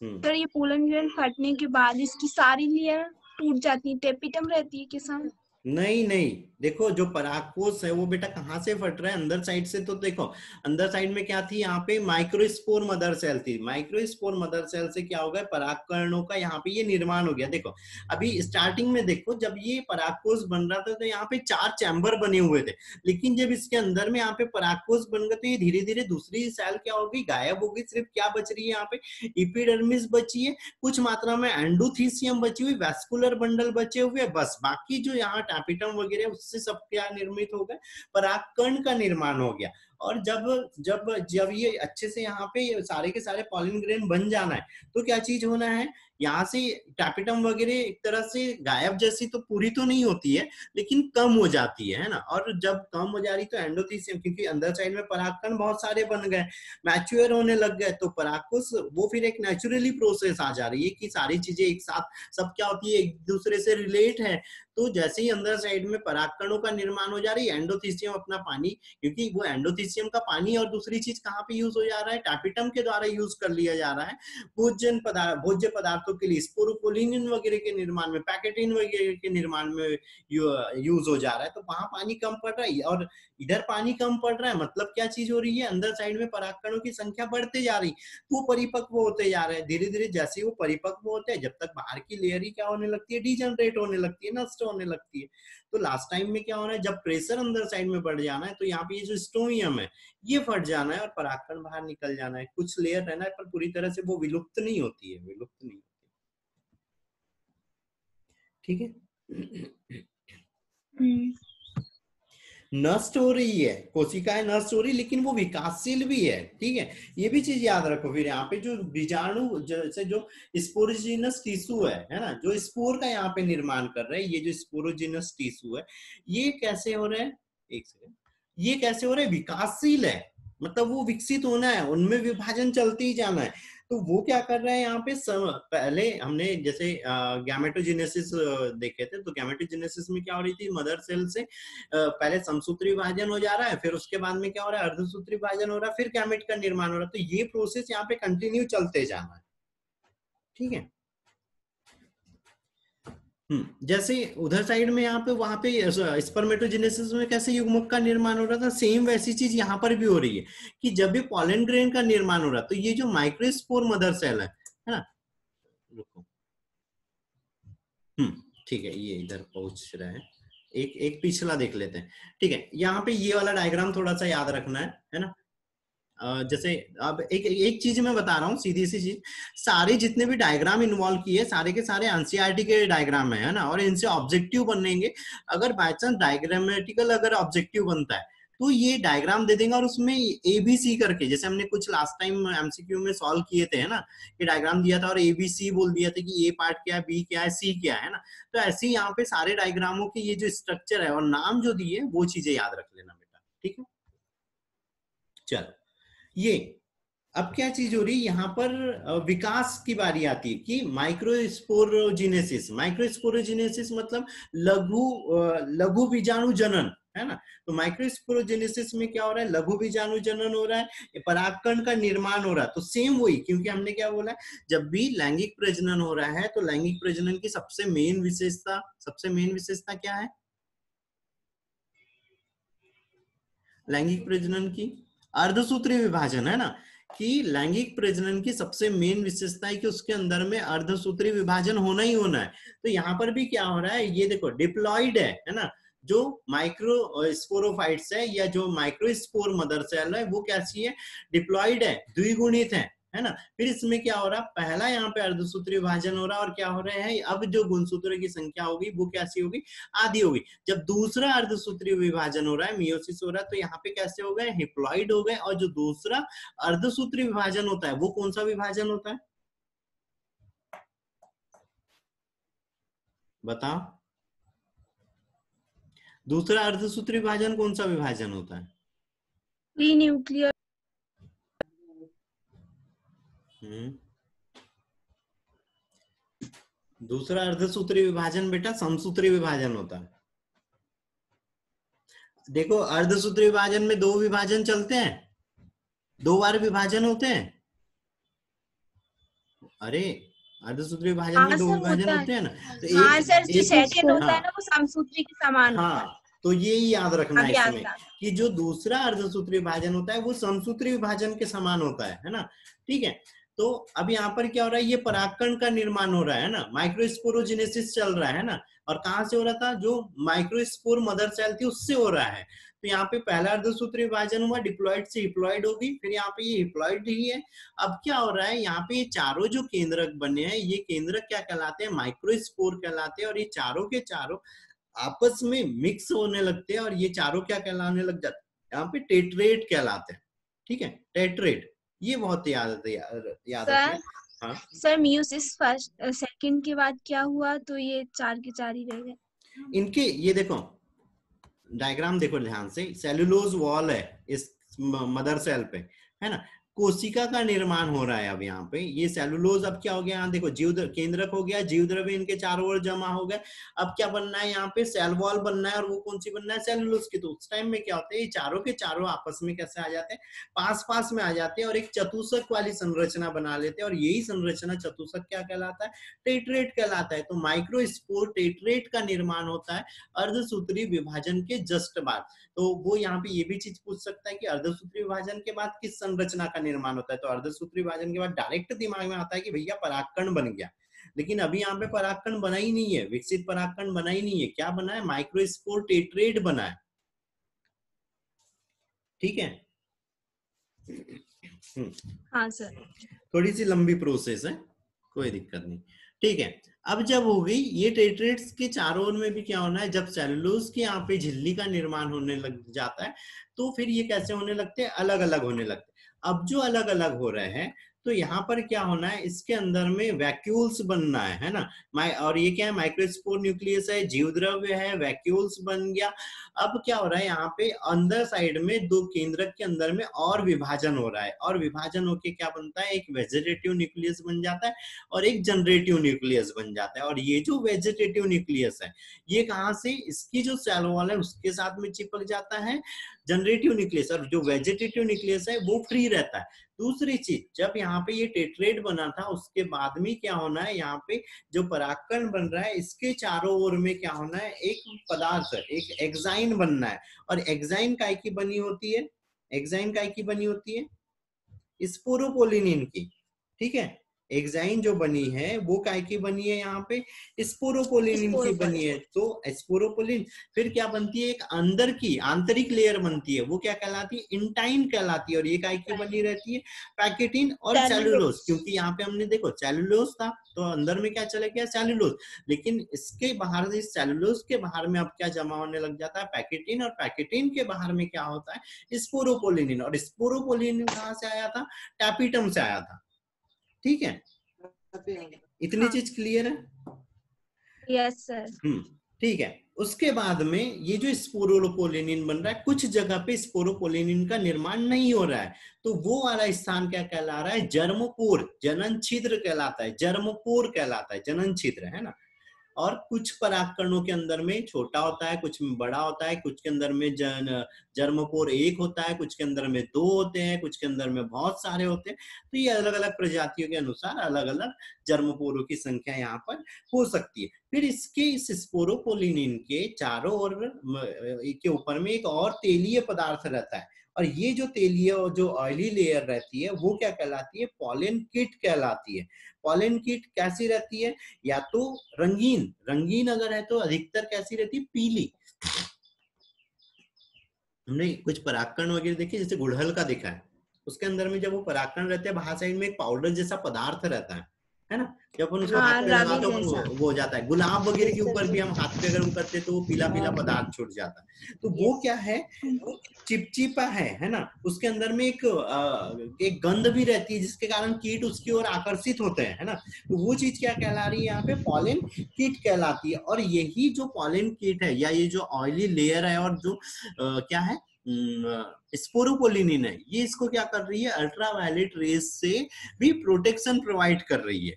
सर ये पोलन ग्रेन फटने के बाद इसकी सारी लेयर टूट जाती है, टेपिटम रहती है के साथ। नहीं नहीं, देखो जो परागकोश है वो बेटा कहाँ से फट रहा है, अंदर साइड से। तो देखो अंदर साइड में क्या थी, यहाँ पे माइक्रोस्पोर मदर सेल थी। माइक्रोस्पोर मदर सेल से क्या हो गया, परागकणों का यहाँ पे ये निर्माण हो गया। देखो अभी स्टार्टिंग में देखो जब ये परागकोश बन रहा था तो यहाँ पे 4 चैम्बर बने हुए थे, लेकिन जब इसके अंदर में यहाँ पे परागकोश बन गए तो ये धीरे धीरे दूसरी सेल क्या होगी, गायब होगी। सिर्फ क्या बच रही है यहाँ पे, इपिडर्मिस बची है, कुछ मात्रा में एंडोथीसियम बची हुई, वैस्कुलर बंडल बचे हुए, बस। बाकी जो यहाँ टैपिटम वगैरह उससे सब क्या निर्मित हो गए, परागकण का निर्माण हो गया। और जब जब जब ये अच्छे से यहाँ पे सारे के सारे पॉलिन ग्रेन बन जाना है तो क्या चीज होना है, यहाँ से टैपिटम वगैरह एक तरह से गायब जैसी तो पूरी तो नहीं होती है, लेकिन कम हो जाती है ना। और जब कम हो जा रही तो एंडोथीसियम, क्योंकि अंदर साइड में परागकण बहुत सारे बन गए, मैच्योर होने लग गए, तो परागकोश वो फिर एक नेचुरली प्रोसेस आ जा रही है कि सारी चीजें एक साथ सब क्या होती है, एक दूसरे से रिलेट है। तो जैसे ही अंदर साइड में परागकणों का निर्माण हो जा रही है, एंडोथीसियम अपना पानी, क्योंकि वो एंडोथीसियम का पानी और दूसरी चीज कहाँ पे यूज हो जा रहा है, टैपिटम के द्वारा यूज कर लिया जा रहा है भोज्य पदार्थों के लिए, स्पोरोपोलिनिन वगैरह के निर्माण में, पैकेटिन वगैरह के निर्माण में यूज हो जा रहा है। तो वहां पानी कम पड़ रहा है और इधर पानी कम पड़ रहा है, मतलब क्या चीज हो रही है, अंदर साइड में परागकणों की संख्या बढ़ते जा रही, वो परिपक्व होते जा रहे हैं। धीरे धीरे जैसे वो परिपक्व होते हैं, जब तक बाहर की लेयर ही क्या होने लगती है, डिजनरेट होने लगती है, नष्ट होने लगती है। तो लास्ट टाइम में क्या होना है, जब प्रेशर अंदर साइड में बढ़ जाना है तो यहाँ पे ये जो स्टोमियम है ये फट जाना है और परागकण बाहर निकल जाना है। कुछ लेयर रहना है पर पूरी तरह से वो विलुप्त नहीं होती है, विलुप्त नहीं होती। ठीक है। नष्ट हो रही है, कोशिकाएं नष्ट हो रही, लेकिन वो विकासशील भी है। ठीक है, ये भी चीज याद रखो। फिर यहाँ पे जो बीजाणु जैसे जो स्पोरोजिनस टिश्यू है ना, जो स्पोर का यहाँ पे निर्माण कर रहे हैं, ये जो स्पोरोजिनस टिश्यू है ये कैसे हो रहे हैं, एक सेकंड, ये कैसे हो रहे हैं, विकासशील है, मतलब वो विकसित होना है, उनमें विभाजन चलते ही जाना है। तो वो क्या कर रहे हैं यहाँ पे, पहले हमने जैसे गैमेटोजेनेसिस देखे थे, तो गैमेटोजेनेसिस में क्या हो रही थी, मदर सेल से पहले समसूत्री विभाजन हो जा रहा है, फिर उसके बाद में क्या हो रहा है, अर्धसूत्री विभाजन हो रहा है, फिर गैमेट का निर्माण हो रहा है। तो ये प्रोसेस यहाँ पे कंटिन्यू चलते जाना है। ठीक है। जैसे उधर साइड में यहाँ पे वहां पे स्पर्मेटोजेनेसिस में कैसे युग्मक का निर्माण हो रहा था, सेम वैसी चीज यहाँ पर भी हो रही है कि जब भी पॉलन ग्रेन का निर्माण हो रहा है तो ये जो माइक्रोस्पोर मदर सेल है ना, रुको, ठीक है, ये इधर पहुंच रहा है, एक पिछला देख लेते हैं। ठीक है, यहाँ पे ये वाला डायग्राम थोड़ा सा याद रखना है ना। जैसे अब एक चीज मैं बता रहा हूँ, सीधी सी चीज, सारे जितने भी डायग्राम इन्वॉल्व किए सारे के सारे एनसीईआरटी के डायग्राम है ना, और इनसे ऑब्जेक्टिव बनेंगे। अगर बाय चांस डायग्रामेटिकल अगर ऑब्जेक्टिव बनता है तो ये डायग्राम दे देंगे और उसमें एबीसी करके, जैसे हमने कुछ लास्ट टाइम एमसीक्यू में सॉल्व किए थे ना, ये डायग्राम दिया था और एबीसी बोल दिया था कि ए पार्ट क्या है, बी क्या है, सी क्या है ना। तो ऐसे ही यहाँ पे सारे डायग्रामों की ये जो स्ट्रक्चर है और नाम जो दिए वो चीजें याद रख लेना बेटा। ठीक है, चलो ये अब क्या चीज हो रही है यहाँ पर, विकास की बारी आती है कि माइक्रोस्पोरोजिनेसिस। माइक्रोस्पोरोजिनेसिस मतलब लघु बीजाणु जनन है ना। तो माइक्रोस्पोरोजिनेसिस में क्या हो रहा है, लघु बीजाणु जनन हो रहा है, परागकण का निर्माण हो रहा है। तो सेम वही, क्योंकि हमने क्या बोला, जब भी लैंगिक प्रजनन हो रहा है तो लैंगिक प्रजनन की सबसे मेन विशेषता क्या है, लैंगिक प्रजनन की अर्धसूत्री विभाजन है ना, कि लैंगिक प्रजनन की सबसे मेन विशेषता है कि उसके अंदर में अर्धसूत्री विभाजन होना ही होना है। तो यहाँ पर भी क्या हो रहा है, ये देखो डिप्लॉइड है ना, जो माइक्रो स्पोरोफाइट्स है या जो माइक्रोस्पोर मदर सेल है वो कैसी है, डिप्लॉइड है, द्विगुणित है ना। फिर इसमें क्या हो रहा है, पहला यहाँ पे अर्धसूत्री विभाजन हो रहा है और क्या हो रहा है, अब जो गुणसूत्रों की संख्या होगी वो कैसी होगी, आधी होगी। जब दूसरा अर्धसूत्री विभाजन हो रहा है, मियोसिस हो रहा है, तो यहाँ पे कैसे हो गए, हिप्लॉइड हो गए। और जो दूसरा अर्धसूत्री विभाजन होता है वो कौन सा विभाजन होता है, बताओ, दूसरा अर्धसूत्री विभाजन कौन सा विभाजन होता है, प्री न्यूक्लियर। दूसरा अर्धसूत्री विभाजन बेटा समसूत्री विभाजन होता है। देखो अर्धसूत्री विभाजन में 2 विभाजन चलते हैं, 2 बार विभाजन होते हैं। अरे अर्धसूत्री विभाजन हाँ में 2 सर, विभाजन होता है। होते हैं ना, तो हाँ सर, जो एक सेकंड होता है हाँ ना वो समसूत्री के समान होता है। हाँ, तो ये याद रखना है अब याद इसमें था। कि जो दूसरा अर्धसूत्री विभाजन होता है वो समसूत्री विभाजन के समान होता है ना। ठीक है, तो अब यहाँ पर क्या हो रहा है, ये परागकण का निर्माण हो रहा है ना, माइक्रोस्पोरोजेनेसिस चल रहा है ना, और कहाँ से हो रहा था, जो माइक्रोस्पोर मदर सेल थी उससे हो रहा है। तो यहाँ पे पहला अर्धसूत्री विभाजन हुआ, डिप्लॉइड से हिप्लॉइड होगी, फिर यहाँ पे ये हिप्लॉइड ही है। अब क्या हो रहा है, यहाँ पे ये चारों जो केंद्रक बने हैं, ये केंद्रक क्या कहलाते हैं, माइक्रोस्पोर कहलाते हैं, और ये चारों के चारों आपस में मिक्स होने लगते हैं, और ये चारों क्या कहलाने लग जाते हैं, यहाँ पे टेट्रेट कहलाते हैं। ठीक है, टेट्रेट, ये बहुत याद रखना। हाँ सर, मियोसिस फर्स्ट सेकंड के बाद क्या हुआ, तो ये 4 के 4 ही रह गए। इनके ये देखो डायग्राम देखो ध्यान से, सेलुलोज वॉल है इस मदर सेल पे, है ना, कोशिका का निर्माण हो रहा है। अब यहाँ पे ये सेलुलोज अब क्या हो गया, यहाँ देखो जीव केंद्रक हो गया, जीव द्रव्य इनके चारों ओर जमा हो गए। अब क्या बनना है, यहाँ पे सेल वॉल बनना है, और वो कौन सी बनना है, सेलुलोज की। तो उस टाइम में क्या होता है, ये चारों के चारों आपस में कैसे आ जाते हैं, पास पास में आ जाते हैं, और एक चतुष्क वाली संरचना बना लेते हैं, और यही संरचना चतुष्क क्या कहलाता है, टेट्रेट कहलाता है। तो माइक्रोस्पोर टेट्रेट का निर्माण होता है अर्धसूत्री विभाजन के जस्ट बाद। तो वो यहाँ पे ये भी चीज पूछ सकता है कि अर्धसूत्री विभाजन के बाद किस संरचना का निर्माण होता है, तो अर्धसूत्री विभाजन के बाद डायरेक्ट दिमाग में आता है कि भैया परागकण बन गया, लेकिन अभी यहाँ पे परागकण बना ही नहीं है, विकसित परागकण बना ही नहीं है, क्या बना है, माइक्रोस्पोर टेट्रेट बना है। ठीक है, हाँ सर। थोड़ी सी लंबी प्रोसेस है, कोई दिक्कत नहीं। ठीक है, अब जब हो गई ये टेट्रेट्स के चारों ओर में भी क्या होना है, जब सेलुलोज के यहाँ पे झिल्ली का निर्माण होने लग जाता है, तो फिर ये कैसे होने लगते हैं, अलग अलग होने लगते हैं। अब जो अलग अलग हो रहे हैं, तो यहाँ पर क्या होना है, इसके अंदर में वैक्यूल्स बनना है ना, और ये क्या है, माइक्रोस्पोर न्यूक्लियस है, जीवद्रव्य है, वैक्यूल्स बन गया। अब क्या हो रहा है, यहाँ पे अंदर साइड में 2 केंद्रक के अंदर में और विभाजन हो रहा है, और विभाजन होके क्या बनता है, एक वेजिटेटिव न्यूक्लियस बन जाता है और एक जनरेटिव न्यूक्लियस बन जाता है। और ये जो वेजिटेटिव न्यूक्लियस है, ये कहाँ से, इसकी जो सेल वॉल है उसके साथ में चिपक जाता है जनरेटिव न्यूक्लियस, और जो वेजिटेटिव न्यूक्लियस है वो फ्री रहता है। दूसरी चीज, जब यहाँ पे ये टेट्रेट बना था, उसके बाद में क्या होना है, यहाँ पे जो परागकण बन रहा है, इसके चारों ओर में क्या होना है, एक पदार्थ, एक एक्साइन बनना है। और एक्साइन काय की बनी होती है, एक्साइन काय की बनी होती है, स्पोरोपोलिनिन की। ठीक है, एक्साइन जो बनी है वो काय की बनी है, यहाँ पे स्पोरोपोलिनिन की बनी है। तो स्पोरोपोलिन फिर क्या बनती है, एक अंदर की आंतरिक लेयर बनती है, वो क्या कहलाती है, इंटाइन कहलाती है। और ये काय की बनी रहती है, पैकेटिन और सेलुलोज। क्योंकि यहाँ पे हमने देखो सेलुलोज था, तो अंदर में क्या चला गया, सेलुलोज, लेकिन इसके बाहर, इस सेलुलोज के बाहर में अब क्या जमा होने लग जाता है, पैकेटिन, और पैकेटिन के बाहर में क्या होता है, स्पोरोपोलिनिन। और स्पोरोपोलिनिन कहाँ से आया था, टैपिटम से आया था। ठीक है, इतनी चीज क्लियर है। Yes sir. ठीक है, उसके बाद में ये जो स्पोरोपोलिनिन बन रहा है, कुछ जगह पे स्पोरोपोलिनिन का निर्माण नहीं हो रहा है, तो वो वाला स्थान क्या कहला रहा है, जर्मपोर, जनन छिद्र कहलाता है, जर्मपोर कहलाता है, जनन छिद्र, है ना। और कुछ परागकणों के अंदर में छोटा होता है, कुछ में बड़ा होता है, कुछ के अंदर में जर्मपोर 1 होता है, कुछ के अंदर में 2 होते हैं, कुछ के अंदर में बहुत सारे होते हैं। तो ये अलग अलग प्रजातियों के अनुसार अलग अलग जर्मपोरों की संख्या यहाँ पर हो सकती है। फिर इसके इस स्पोरोपोलिनिन के चारों ओर के ऊपर में एक और तेलीय पदार्थ रहता है, और ये जो तेलीय और जो ऑयली लेयर रहती है वो क्या कहलाती है, पॉलन किट कहलाती है। पॉलन किट कैसी रहती है, या तो रंगीन, रंगीन अगर है तो अधिकतर कैसी रहती है, पीली। हमने कुछ परागकण वगैरह देखे, जैसे गुड़हल का देखा है, उसके अंदर में जब वो परागकण रहते हैं, बाहर साइड में एक पाउडर जैसा पदार्थ रहता है ना, जब अपन उसको हाथ पे लगाते हैं वो हो जाता है। गुलाब वगैरह के ऊपर भी हम हाथ पे अगर करते हैं तो वो पीला पीला पदार्थ छूट जाता है। तो वो क्या है, चिपचिपा है ना, उसके अंदर में एक गंध भी रहती है, जिसके कारण कीट उसकी ओर आकर्षित होते हैं, है ना। तो वो चीज क्या कहला रही है, यहाँ पे पॉलन कीट कहलाती है। और यही जो पॉलन कीट है, या ये जो ऑयली लेयर है, और जो क्या है, स्पोरोपोलिनिन है, ये इसको क्या कर रही है, अल्ट्रावायलेट रेज से भी प्रोटेक्शन प्रोवाइड कर रही है।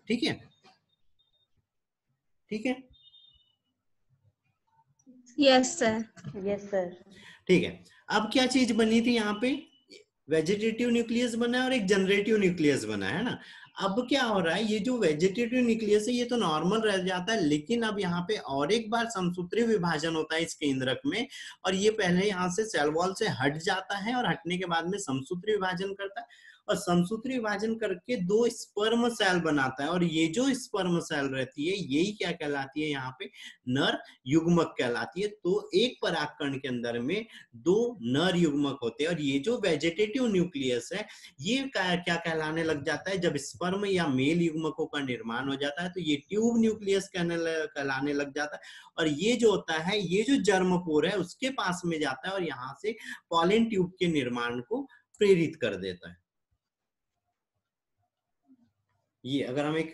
ठीक है, ठीक है, यस सर, यस सर। ठीक है। अब क्या चीज बनी थी यहाँ पे, वेजिटेटिव न्यूक्लियस बना है और एक जनरेटिव न्यूक्लियस बना है ना। अब क्या हो रहा है, ये जो वेजिटेटिव न्यूक्लियस है ये तो नॉर्मल रह जाता है, लेकिन अब यहाँ पे और एक बार समसूत्री विभाजन होता है इस केंद्रक में, और ये पहले यहाँ से सेल वॉल से हट जाता है और हटने के बाद में समसूत्री विभाजन करता है, और समसूत्री विभाजन करके दो स्पर्म सेल बनाता है, और ये जो स्पर्म सेल रहती है यही क्या कहलाती है, यहाँ पे नर युग्मक कहलाती है। तो एक परागकण के अंदर में दो नर युग्मक होते हैं, और ये जो वेजिटेटिव न्यूक्लियस है ये क्या कहलाने लग जाता है, जब स्पर्म या मेल युग्मकों का निर्माण हो जाता है तो ये ट्यूब न्यूक्लियस कहलाने लग जाता है, और ये जो होता है, ये जो जर्मपोर है उसके पास में जाता है और यहाँ से पॉलन ट्यूब के निर्माण को प्रेरित कर देता है। ये अगर हम एक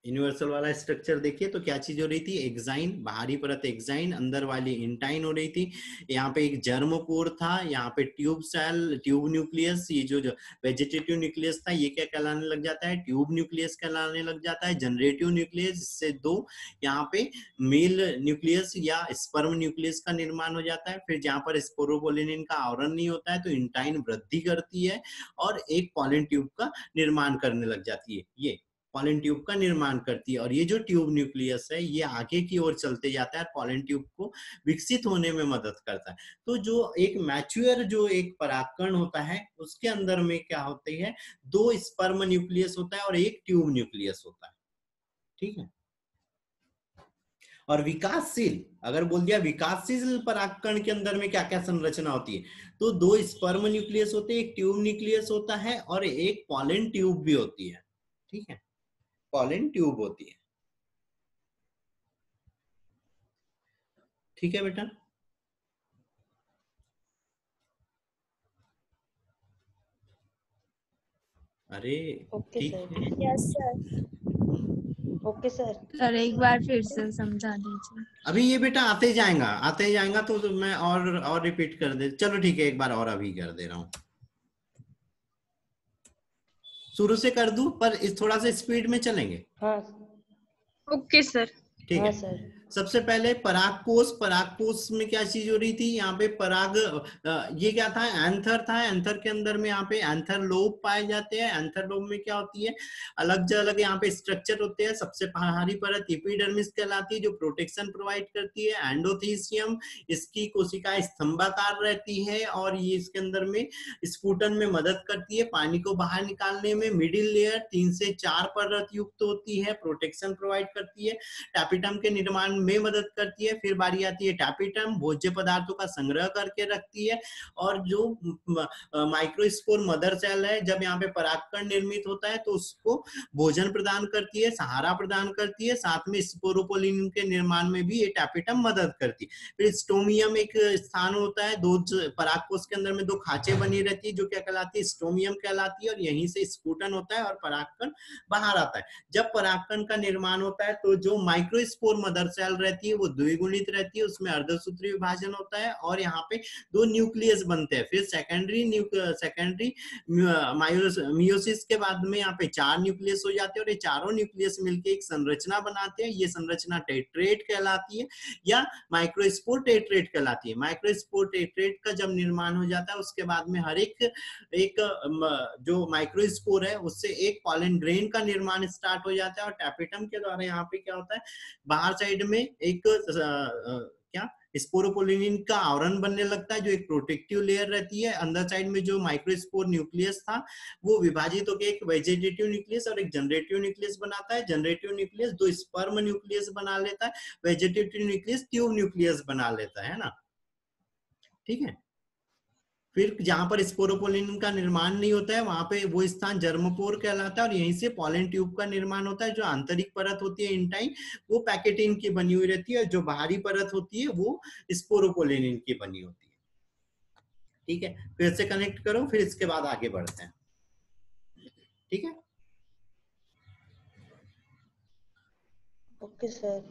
यूनिवर्सल वाला स्ट्रक्चर देखिए तो क्या चीज हो रही थी, एक्साइन, बाहरी परत एक्साइन, अंदर वाली इंटाइन हो रही थी, यहाँ पे एक जर्मपोर था, यहाँ पे ट्यूब सेल, ट्यूब न्यूक्लियस, ये जो वेजिटेटिव न्यूक्लियस था ये क्या कहलाने लग जाता है, ट्यूब न्यूक्लियस कहलाने लग जाता है। जनरेटिव न्यूक्लियस, इससे दो यहाँ पे मेल न्यूक्लियस या स्पर्म न्यूक्लियस का निर्माण हो जाता है। फिर जहाँ पर स्पोरोपोलिनिन का आवरण नहीं होता है तो इंटाइन वृद्धि करती है और एक पॉलन ट्यूब का निर्माण करने लग जाती है, ये पॉलन ट्यूब का निर्माण करती है। और ये जो ट्यूब न्यूक्लियस है ये आगे की ओर चलते जाता है, पॉलन ट्यूब को विकसित होने में मदद करता है। तो जो एक मैच्योर जो एक परागकण होता है उसके अंदर में क्या होती है, दो स्पर्म न्यूक्लियस होता है और एक ट्यूब न्यूक्लियस होता है, ठीक है। और विकासशील, अगर बोल दिया विकासशील परागकण के अंदर में क्या क्या संरचना होती है, तो दो स्पर्म न्यूक्लियस होते हैं, एक ट्यूब न्यूक्लियस होता है और एक पॉलन ट्यूब भी होती है, ठीक है, पॉलन ट्यूब होती है, ठीक है बेटा। अरे ओके ठीक सर। है, yes sir. Okay sir. Sir एक बार फिर से समझा दीजिए। अभी ये बेटा आते ही जाएगा तो मैं और रिपीट कर दे, चलो ठीक है एक बार और अभी कर दे रहा हूँ, शुरू से कर दूं पर इस थोड़ा सा स्पीड में चलेंगे। हाँ। Okay sir. ठीक हाँ है। सर। सबसे पहले परागकोश में क्या चीज हो रही थी, यहाँ पे पराग, ये क्या था, एंथर था, एंथर के अंदर में यहाँ पे एंथर लोब पाए जाते हैं। एंथर लोब में क्या होती है, अलग अलग यहाँ पे स्ट्रक्चर होते हैं। सबसे बाहरी परत एपिडर्मिस कहलाती है जो प्रोटेक्शन प्रोवाइड करती है। एंडोथीसियम, इसकी कोशिकाएं स्तंभाकार रहती है और ये इसके अंदर में स्फुटन में मदद करती है, पानी को बाहर निकालने में। मिडिल लेयर 3 से 4 परत युक्त होती है, प्रोटेक्शन प्रोवाइड करती है, टैपिटम के निर्माण में मदद करती है। फिर बारी आती है टैपिटम, भोज्य पदार्थों का संग्रह करके रखती है। और जो माइक्रोस्पोर मदर सेल है, जब यहाँ पे परागकण निर्मित होता है तो उसको भोजन प्रदान करती है, सहारा प्रदान करती है, साथ में स्पोरोपोलिन के निर्माण में भी ये टैपिटम मदद करती है। फिर स्टोमियम एक स्थान होता है, दो परागकोश के अंदर में दो खांचे बनी रहती है जो क्या कहलाती है, स्टोमियम कहलाती है, और यहीं से स्फुटन होता है और परागकण बाहर आता है। जब परागकण का निर्माण होता है तो जो माइक्रोस्पोर मदर सेल रहती है वो द्विगुणित रहती है, उसमें अर्धसूत्री विभाजन होता है और यहाँ पे दो न्यूक्लियस बनते हैं। फिर सेकेंडरी मियोसिस के बाद में यहाँ पे 4 न्यूक्लियस हो जाते हैं और ये चारों न्यूक्लियस मिलकर एक संरचना बनाते हैं। ये संरचना टेट्रेट कहलाती है या माइक्रोस्पोर टेट्रेट कहलाती है। माइक्रोस्पोर टेट्रेट का जब निर्माण हो जाता है उसके बाद में हर एक जो माइक्रोस्पोर है उससे एक पॉलन ग्रेन का निर्माण स्टार्ट हो जाता है, और टैपिटम के द्वारा यहाँ पे क्या होता है, बाहर साइड में एक क्या स्पोरोपोलिनिन का आवरण बनने लगता है जो एक प्रोटेक्टिव लेयर रहती है। अंदर साइड में जो माइक्रोस्पोर न्यूक्लियस था वो विभाजित होकर एक वेजिटेटिव न्यूक्लियस और एक जनरेटिव न्यूक्लियस बनाता है। जनरेटिव न्यूक्लियस दो स्पर्म न्यूक्लियस बना लेता है, वेजिटेटिव न्यूक्लियस ट्यूब न्यूक्लियस बना लेता है ना, ठीक है। फिर जहां पर स्पोरोपोलिन का निर्माण नहीं होता है वहां पे वो स्थान जर्मपोर कहलाता है और यहीं से पॉलन ट्यूब का निर्माण होता है। जो आंतरिक परत होती है इंटाइन वो पैकेटिन की बनी हुई रहती है, जो बाहरी परत होती है वो स्पोरोपोलिन की बनी होती है, ठीक है। फिर से कनेक्ट करो, फिर इसके बाद आगे बढ़ते हैं, ठीक है। Okay sir.